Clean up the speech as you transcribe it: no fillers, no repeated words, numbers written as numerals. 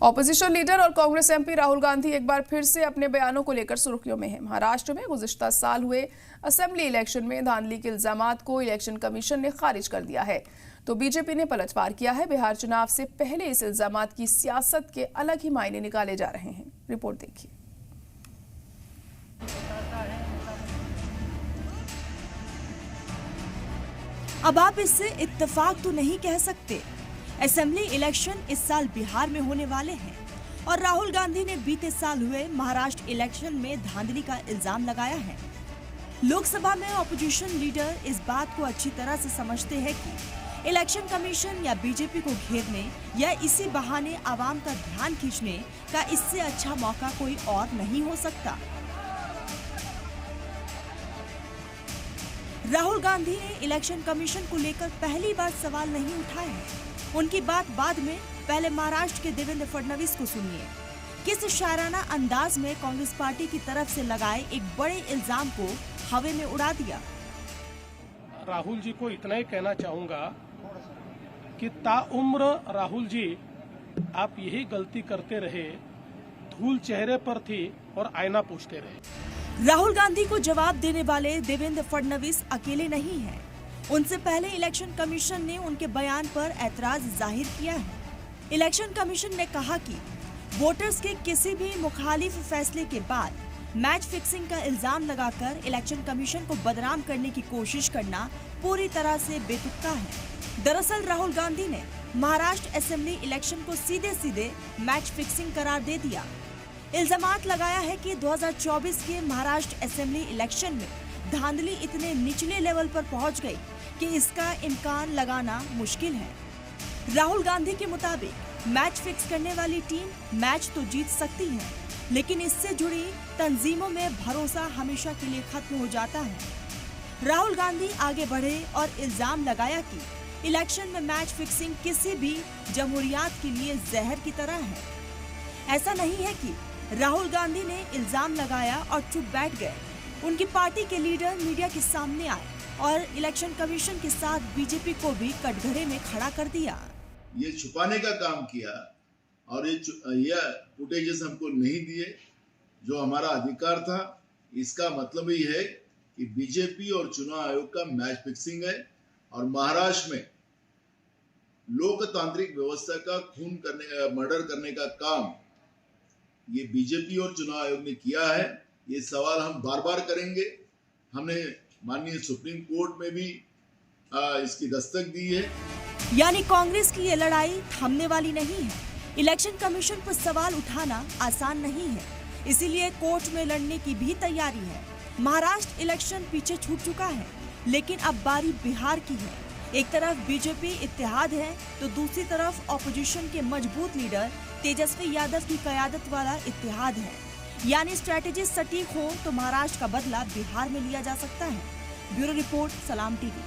Opposition leader और Congress MP Rahul Gandhi एक बार फिर से अपने बयानों को लेकर सुर्खियों में हैं। महाराष्ट्र में गुज़िश्ता साल हुए असेंबली इलेक्शन में धांधली के इल्जामात को इलेक्शन कमीशन ने खारिज कर दिया है, तो बीजेपी ने पलटवार किया है। बिहार चुनाव से पहले इस इल्जामात की सियासत के अलग ही मायने निकाले जा रहे हैं। रिपोर्ट देखिए। अब आप इससे इत्तेफाक तो नहीं कह सकते। असेंबली इलेक्शन इस साल बिहार में होने वाले हैं और राहुल गांधी ने बीते साल हुए महाराष्ट्र इलेक्शन में धांधली का इल्जाम लगाया है। लोकसभा में ऑपोजिशन लीडर इस बात को अच्छी तरह से समझते हैं कि इलेक्शन कमीशन या बीजेपी को घेरने या इसी बहाने आवाम का ध्यान खींचने का इससे अच्छा मौका कोई और नहीं हो सकता। राहुल गांधी ने इलेक्शन कमीशन को लेकर पहली बार सवाल नहीं उठाए हैं। उनकी बात बाद में, पहले महाराष्ट्र के देवेंद्र फडणवीस को सुनिए। किस शायराना अंदाज में कांग्रेस पार्टी की तरफ से लगाए एक बड़े इल्जाम को हवा में उड़ा दिया। राहुल जी को इतना ही कहना चाहूंगा कि ताउम्र राहुल जी आप यही गलती करते रहे, धूल चेहरे पर थी और आईना पूछते रहे। राहुल गांधी को जवाब देने वाले देवेंद्र फडणवीस अकेले नहीं हैं। उनसे पहले इलेक्शन कमीशन ने उनके बयान पर ऐतराज जाहिर किया है। इलेक्शन कमीशन ने कहा कि वोटर्स के किसी भी मुखालिफ फैसले के बाद मैच फिक्सिंग का इल्जाम लगाकर इलेक्शन कमीशन को बदनाम करने की कोशिश करना पूरी तरह से बेतुका है। दरअसल राहुल गांधी ने महाराष्ट्र असेंबली इलेक्शन को सीधे सीधे मैच फिक्सिंग करार दे दिया। इल्जामात लगाया है कि 2024 के महाराष्ट्र असेंबली इलेक्शन में धांधली इतने निचले लेवल पर पहुंच गई कि इसका इम्कान लगाना मुश्किल है। राहुल गांधी के मुताबिक मैच फिक्स करने वाली टीम मैच तो जीत सकती है, लेकिन इससे जुड़ी तंजीमों में भरोसा हमेशा के लिए खत्म हो जाता है। राहुल गांधी आगे बढ़े और इल्जाम लगाया कि इलेक्शन में मैच फिक्सिंग किसी भी जमहूरियत के लिए जहर की तरह है। ऐसा नहीं है कि राहुल गांधी ने इल्जाम लगाया और चुप बैठ गए। उनकी पार्टी के लीडर मीडिया के सामने आए और इलेक्शन कमीशन के साथ बीजेपी को भी कटघरे में खड़ा कर दिया। ये छुपाने का काम किया और ये फुटेजेस हमको नहीं दिए, जो हमारा अधिकार था। इसका मतलब ही है कि बीजेपी और चुनाव आयोग का मैच फिक्सिंग है और महाराष्ट्र में लोकतांत्रिक व्यवस्था का मर्डर करने का काम ये बीजेपी और चुनाव आयोग ने किया है। ये सवाल हम बार बार करेंगे। हमने माननीय सुप्रीम कोर्ट में भी इसकी दस्तक दी है। यानी कांग्रेस की ये लड़ाई थमने वाली नहीं है। इलेक्शन कमीशन पर सवाल उठाना आसान नहीं है, इसीलिए कोर्ट में लड़ने की भी तैयारी है। महाराष्ट्र इलेक्शन पीछे छूट चुका है, लेकिन अब बारी बिहार की है। एक तरफ बीजेपी इत्तेहाद है, तो दूसरी तरफ ऑपोजिशन के मजबूत लीडर तेजस्वी यादव की क़यादत वाला इत्तेहाद है। यानी स्ट्रैटेजी सटीक हो तो महाराष्ट्र का बदला बिहार में लिया जा सकता है। ब्यूरो रिपोर्ट, सलाम टीवी।